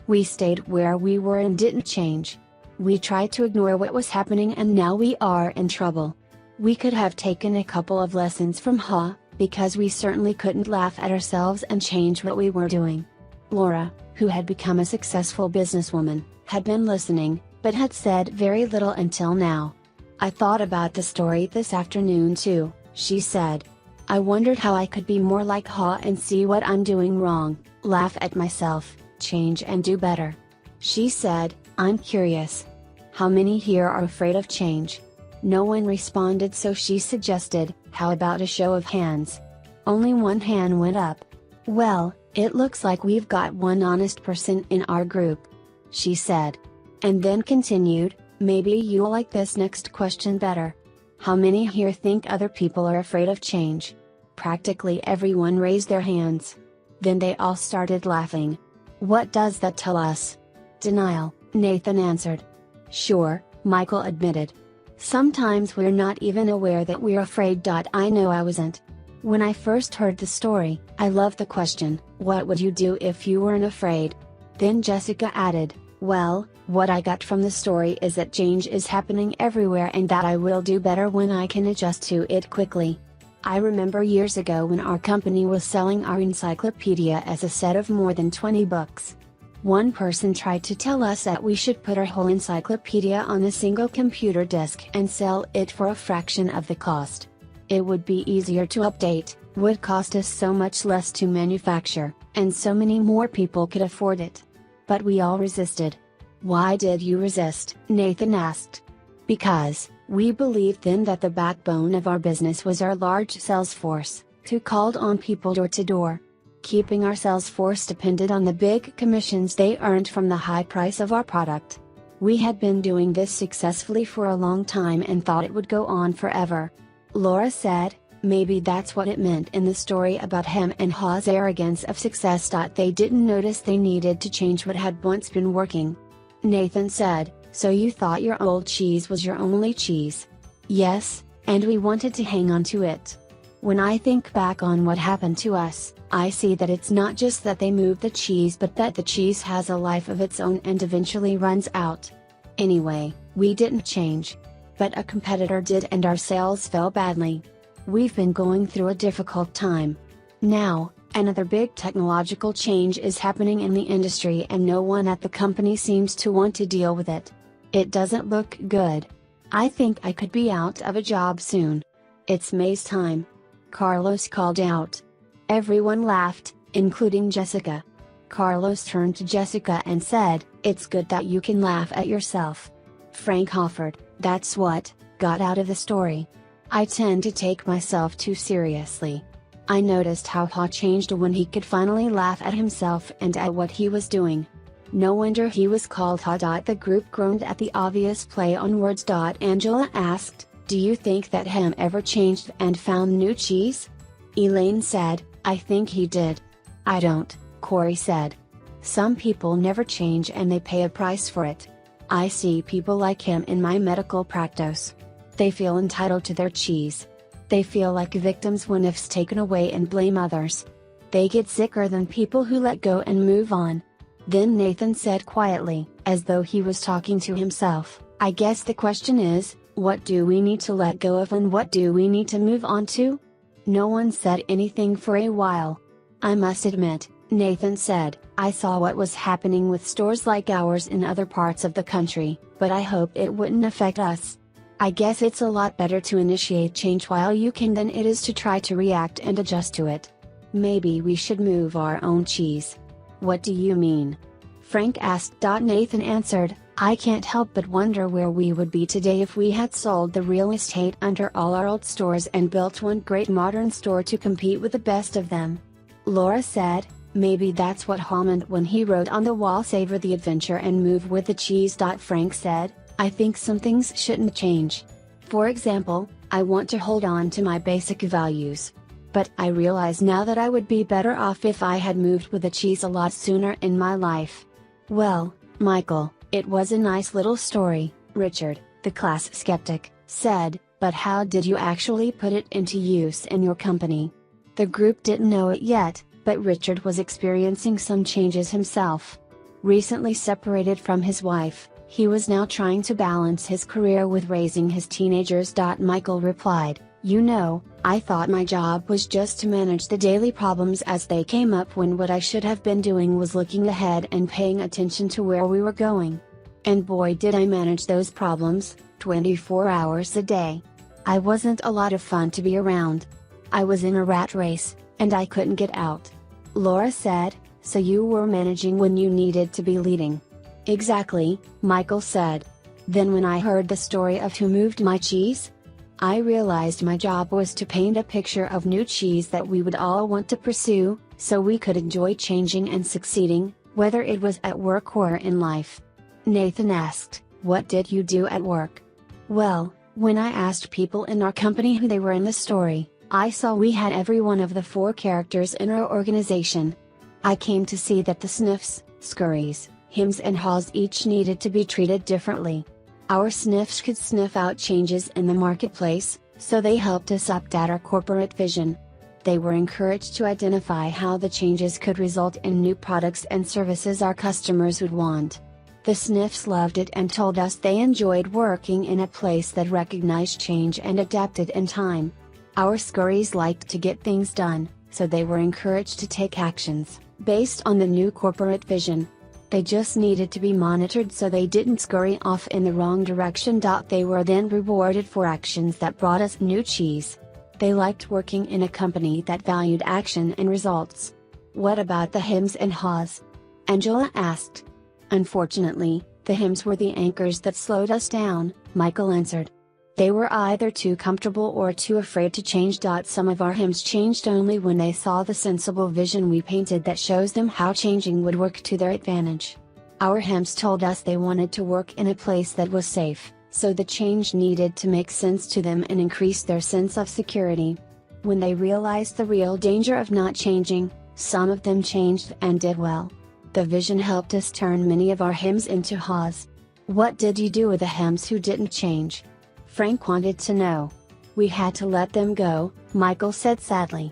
We stayed where we were and didn't change. We tried to ignore what was happening and now we are in trouble. We could have taken a couple of lessons from Haw, because we certainly couldn't laugh at ourselves and change what we were doing. Laura, who had become a successful businesswoman, had been listening, but had said very little until now. I thought about the story this afternoon too, she said. I wondered how I could be more like Haw and see what I'm doing wrong, laugh at myself, change and do better. She said, I'm curious. How many here are afraid of change? No one responded, so she suggested, how about a show of hands? Only one hand went up. Well, it looks like we've got one honest person in our group, she said. And then continued, maybe you'll like this next question better. How many here think other people are afraid of change? Practically everyone raised their hands. Then they all started laughing. What does that tell us? Denial, Nathan answered. Sure, Michael admitted. Sometimes we're not even aware that we're afraid. I know I wasn't. When I first heard the story, I loved the question, what would you do if you weren't afraid? Then Jessica added, well, what I got from the story is that change is happening everywhere and that I will do better when I can adjust to it quickly. I remember years ago when our company was selling our encyclopedia as a set of more than 20 books. One person tried to tell us that we should put our whole encyclopedia on a single computer disk and sell it for a fraction of the cost. It would be easier to update, would cost us so much less to manufacture, and so many more people could afford it. But we all resisted. Why did you resist? Nathan asked. Because, we believed then that the backbone of our business was our large sales force, who called on people door to door. Keeping our sales force depended on the big commissions they earned from the high price of our product. We had been doing this successfully for a long time and thought it would go on forever. Laura said, maybe that's what it meant in the story about Hem and Haw's arrogance of success. They didn't notice they needed to change what had once been working. Nathan said, so you thought your old cheese was your only cheese? Yes, and we wanted to hang on to it. When I think back on what happened to us, I see that it's not just that they moved the cheese but that the cheese has a life of its own and eventually runs out. Anyway, we didn't change. But a competitor did and our sales fell badly. We've been going through a difficult time. Now, another big technological change is happening in the industry and no one at the company seems to want to deal with it. It doesn't look good. I think I could be out of a job soon. It's May's time. Carlos called out. Everyone laughed, including Jessica. Carlos turned to Jessica and said, it's good that you can laugh at yourself. Frank offered, that's what got out of the story. I tend to take myself too seriously. I noticed how Haw changed when he could finally laugh at himself and at what he was doing. No wonder he was called Haw. The group groaned at the obvious play on words. Angela asked, do you think that Hem ever changed and found new cheese? Elaine said, I think he did. I don't, Corey said. Some people never change and they pay a price for it. I see people like him in my medical practice. They feel entitled to their cheese. They feel like victims when it's taken away and blame others. They get sicker than people who let go and move on. Then Nathan said quietly, as though he was talking to himself, I guess the question is, what do we need to let go of and what do we need to move on to? No one said anything for a while. I must admit, Nathan said, I saw what was happening with stores like ours in other parts of the country, but I hoped it wouldn't affect us. I guess it's a lot better to initiate change while you can than it is to try to react and adjust to it. Maybe we should move our own cheese. What do you mean? Frank asked. Nathan answered, I can't help but wonder where we would be today if we had sold the real estate under all our old stores and built one great modern store to compete with the best of them. Laura said, maybe that's what Haw meant when he wrote on the wall, savor the adventure and move with the cheese. Frank said, I think some things shouldn't change. For example, I want to hold on to my basic values. But I realize now that I would be better off if I had moved with the cheese a lot sooner in my life. Well, Michael, it was a nice little story, Richard, the class skeptic, said, but how did you actually put it into use in your company? The group didn't know it yet, but Richard was experiencing some changes himself. Recently separated from his wife, he was now trying to balance his career with raising his teenagers. Michael replied, "You know, I thought my job was just to manage the daily problems as they came up, when what I should have been doing was looking ahead and paying attention to where we were going. And boy did I manage those problems, 24 hours a day. I wasn't a lot of fun to be around. I was in a rat race, and I couldn't get out." Laura said, "So you were managing when you needed to be leading." "Exactly," Michael said. "Then when I heard the story of Who Moved My Cheese? I realized my job was to paint a picture of new cheese that we would all want to pursue, so we could enjoy changing and succeeding, whether it was at work or in life." Nathan asked, "What did you do at work?" "Well, when I asked people in our company who they were in the story, I saw we had every one of the 4 characters in our organization. I came to see that the Sniffs, Scurries, Hems and Haws each needed to be treated differently. Our Sniffs could sniff out changes in the marketplace, so they helped us update our corporate vision. They were encouraged to identify how the changes could result in new products and services our customers would want. The Sniffs loved it and told us they enjoyed working in a place that recognized change and adapted in time. Our Scurries liked to get things done, so they were encouraged to take actions based on the new corporate vision. They just needed to be monitored so they didn't scurry off in the wrong direction. They were then rewarded for actions that brought us new cheese. They liked working in a company that valued action and results." "What about the Hems and Haws?" Angela asked. "Unfortunately, the Hems were the anchors that slowed us down," Michael answered. "They were either too comfortable or too afraid to change. Some of our Hems changed only when they saw the sensible vision we painted that shows them how changing would work to their advantage. Our Hems told us they wanted to work in a place that was safe, so the change needed to make sense to them and increase their sense of security. When they realized the real danger of not changing, some of them changed and did well. The vision helped us turn many of our Hems into Haws." "What did you do with the Hems who didn't change?" Frank wanted to know. "We had to let them go," Michael said sadly.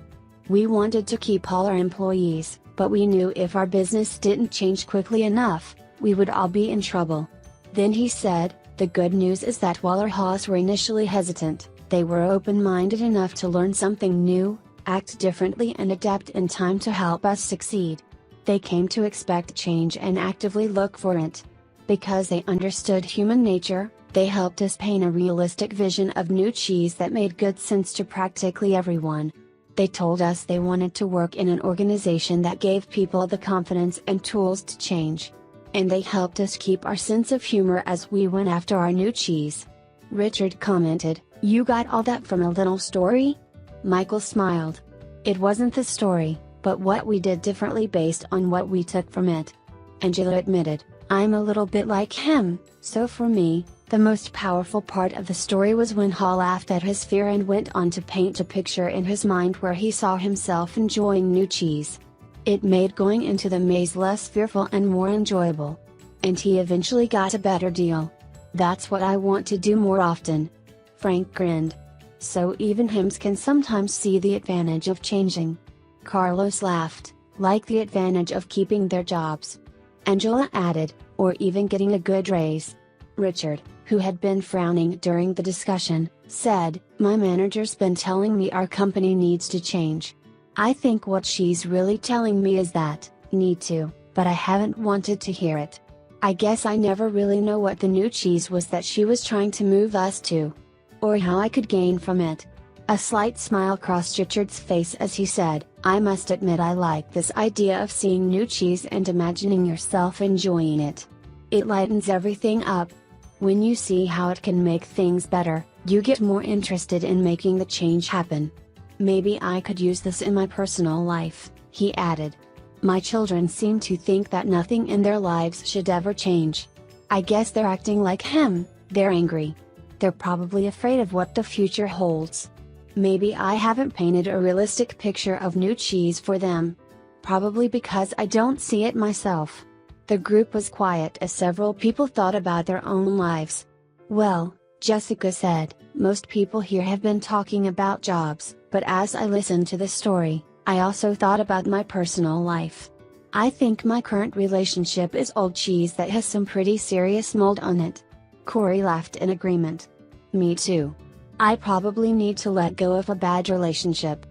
"We wanted to keep all our employees, but we knew if our business didn't change quickly enough, we would all be in trouble." Then he said, "The good news is that while our Haws were initially hesitant, they were open-minded enough to learn something new, act differently and adapt in time to help us succeed. They came to expect change and actively look for it. Because they understood human nature, they helped us paint a realistic vision of new cheese that made good sense to practically everyone. They told us they wanted to work in an organization that gave people the confidence and tools to change. And they helped us keep our sense of humor as we went after our new cheese." Richard commented, "You got all that from a little story?" Michael smiled. "It wasn't the story, but what we did differently based on what we took from it." Angela admitted, "I'm a little bit like him, so for me, the most powerful part of the story was when Haw laughed at his fear and went on to paint a picture in his mind where he saw himself enjoying new cheese. It made going into the maze less fearful and more enjoyable. And he eventually got a better deal. That's what I want to do more often." Frank grinned. "So even Hems can sometimes see the advantage of changing." Carlos laughed, "Like the advantage of keeping their jobs." Angela added, "Or even getting a good raise." Richard, who had been frowning during the discussion, said, "My manager's been telling me our company needs to change. I think what she's really telling me is that, need to, but I haven't wanted to hear it. I guess I never really know what the new cheese was that she was trying to move us to. Or how I could gain from it." A slight smile crossed Richard's face as he said, "I must admit I like this idea of seeing new cheese and imagining yourself enjoying it. It lightens everything up. When you see how it can make things better, you get more interested in making the change happen. Maybe I could use this in my personal life," he added. "My children seem to think that nothing in their lives should ever change. I guess they're acting like him, they're angry. They're probably afraid of what the future holds. Maybe I haven't painted a realistic picture of new cheese for them. Probably because I don't see it myself." The group was quiet as several people thought about their own lives. "Well, Jessica said, most people here have been talking about jobs, but as I listened to the story, I also thought about my personal life. I think my current relationship is old cheese that has some pretty serious mold on it. Corey laughed in agreement. Me too. I probably need to let go of a bad relationship.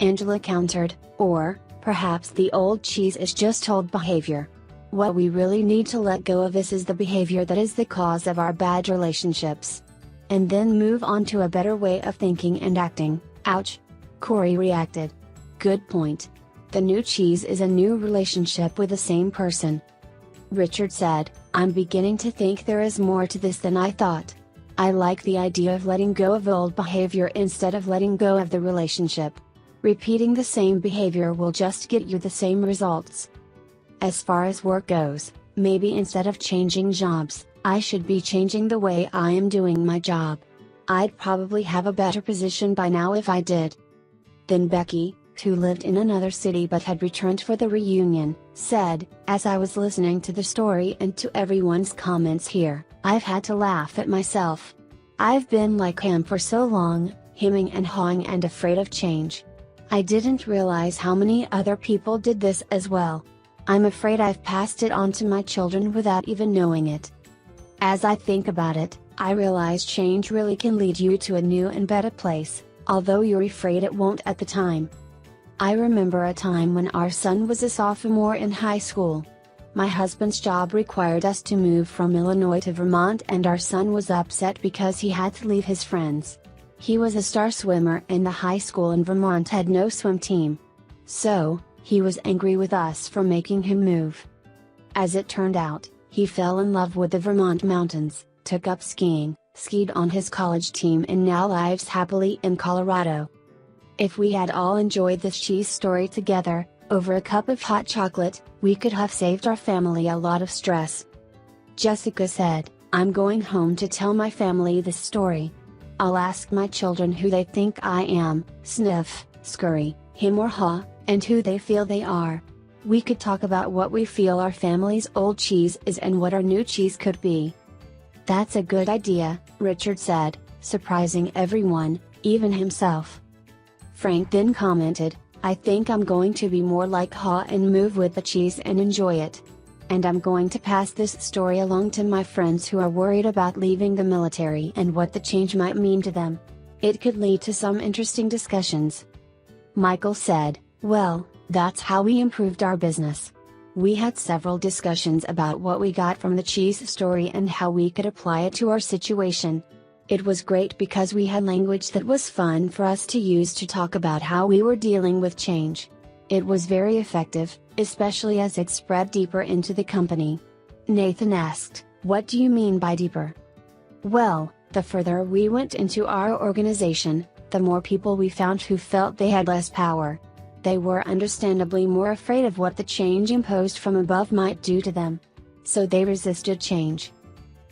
Angela countered, or, perhaps the old cheese is just old behavior. What we really need to let go of is the behavior that is the cause of our bad relationships. And then move on to a better way of thinking and acting. Ouch! Corey reacted. Good point. The new cheese is a new relationship with the same person. Richard said, I'm beginning to think there is more to this than I thought. I like the idea of letting go of old behavior instead of letting go of the relationship. Repeating the same behavior will just get you the same results. As far as work goes, maybe instead of changing jobs, I should be changing the way I am doing my job. I'd probably have a better position by now if I did. Then Becky, who lived in another city but had returned for the reunion, said, as I was listening to the story and to everyone's comments here, I've had to laugh at myself. I've been like him for so long, hemming and hawing and afraid of change. I didn't realize how many other people did this as well. I'm afraid I've passed it on to my children without even knowing it. As I think about it, I realize change really can lead you to a new and better place, although you're afraid it won't at the time. I remember a time when our son was a sophomore in high school. My husband's job required us to move from Illinois to Vermont and our son was upset because he had to leave his friends. He was a star swimmer and the high school in Vermont had no swim team. So, he was angry with us for making him move. As it turned out, he fell in love with the Vermont mountains, took up skiing, skied on his college team and now lives happily in Colorado. If we had all enjoyed this cheese story together, over a cup of hot chocolate, we could have saved our family a lot of stress. Jessica said, I'm going home to tell my family this story. I'll ask my children who they think I am, Sniff, Scurry, Hem or Haw, and who they feel they are. We could talk about what we feel our family's old cheese is and what our new cheese could be. That's a good idea, Richard said, surprising everyone, even himself. Frank then commented, I think I'm going to be more like Haw and move with the cheese and enjoy it. And I'm going to pass this story along to my friends who are worried about leaving the military and what the change might mean to them. It could lead to some interesting discussions. Michael said, well, that's how we improved our business. We had several discussions about what we got from the cheese story and how we could apply it to our situation. It was great because we had language that was fun for us to use to talk about how we were dealing with change. It was very effective, especially as it spread deeper into the company. Nathan asked, what do you mean by deeper? Well, the further we went into our organization, the more people we found who felt they had less power. They were understandably more afraid of what the change imposed from above might do to them. So they resisted change.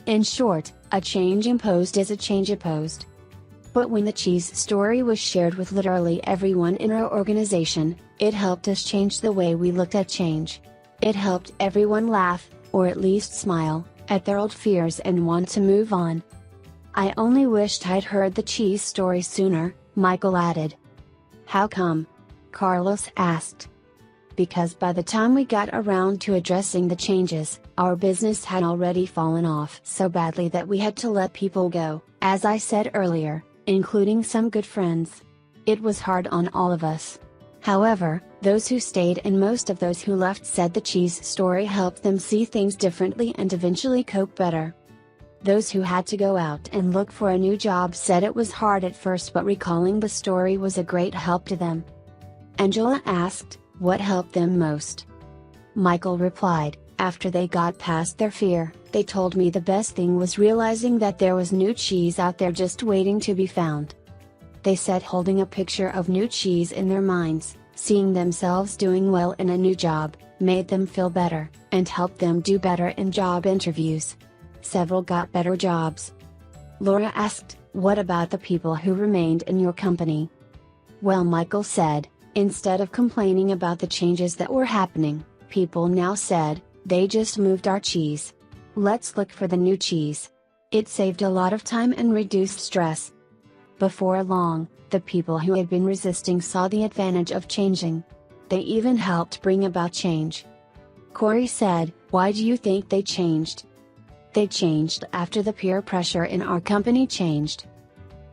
In short, a change imposed is a change opposed. But when the cheese story was shared with literally everyone in our organization, it helped us change the way we looked at change. It helped everyone laugh, or at least smile, at their old fears and want to move on. I only wished I'd heard the cheese story sooner, Michael added. How come? Carlos asked. Because by the time we got around to addressing the changes, our business had already fallen off so badly that we had to let people go, as I said earlier, including some good friends. It was hard on all of us. However, those who stayed and most of those who left said the cheese story helped them see things differently and eventually cope better. Those who had to go out and look for a new job said it was hard at first, but recalling the story was a great help to them. Angela asked, what helped them most? Michael replied, after they got past their fear, they told me the best thing was realizing that there was new cheese out there just waiting to be found. They said holding a picture of new cheese in their minds, seeing themselves doing well in a new job, made them feel better, and helped them do better in job interviews. Several got better jobs. Laura asked, what about the people who remained in your company? Well, Michael said, instead of complaining about the changes that were happening, people now said, they just moved our cheese. Let's look for the new cheese. It saved a lot of time and reduced stress. Before long, the people who had been resisting saw the advantage of changing. They even helped bring about change. Corey said, "Why do you think they changed?" "They changed after the peer pressure in our company changed."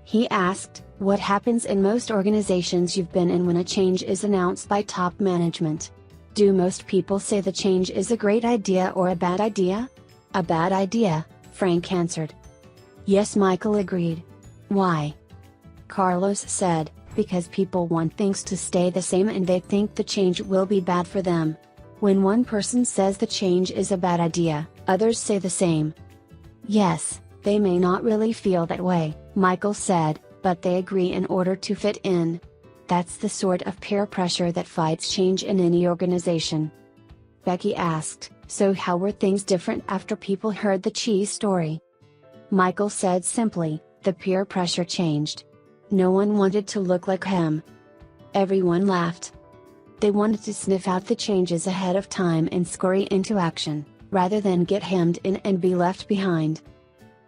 He asked, "What happens in most organizations you've been in when a change is announced by top management? Do most people say the change is a great idea or a bad idea?" "A bad idea," Frank answered. "Yes," Michael agreed. "Why?" Carlos said, "Because people want things to stay the same and they think the change will be bad for them. When one person says the change is a bad idea, others say the same." "Yes, they may not really feel that way," Michael said, "but they agree in order to fit in. That's the sort of peer pressure that fights change in any organization." Becky asked, "So how were things different after people heard the cheese story?" Michael said simply, "The peer pressure changed. No one wanted to look like him." Everyone laughed. They wanted to sniff out the changes ahead of time and scurry into action, rather than get hemmed in and be left behind.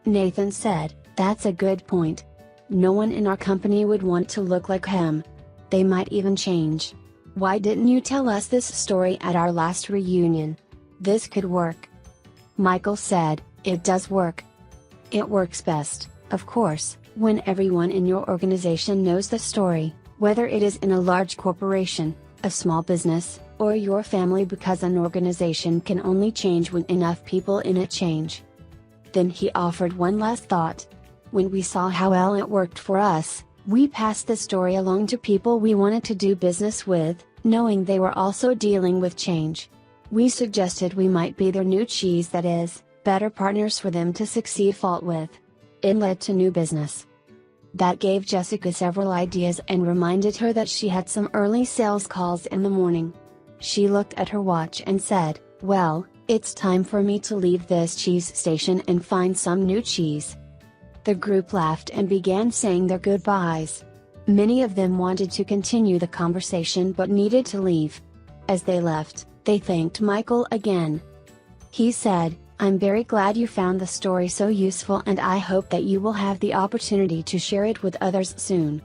Nathan said, "That's a good point. No one in our company would want to look like him. They might even change. Why didn't you tell us this story at our last reunion? This could work." Michael said, "It does work. It works best, of course, when everyone in your organization knows the story, whether it is in a large corporation, a small business, or your family, because an organization can only change when enough people in it change." Then he offered one last thought. "When we saw how well it worked for us, we passed the story along to people we wanted to do business with, knowing they were also dealing with change. We suggested we might be their new cheese, that is, better partners for them to succeed with. It led to new business." That gave Jessica several ideas and reminded her that she had some early sales calls in the morning. She looked at her watch and said, "Well, it's time for me to leave this cheese station and find some new cheese." The group laughed and began saying their goodbyes. Many of them wanted to continue the conversation but needed to leave. As they left, they thanked Michael again. He said, "I'm very glad you found the story so useful and I hope that you will have the opportunity to share it with others soon."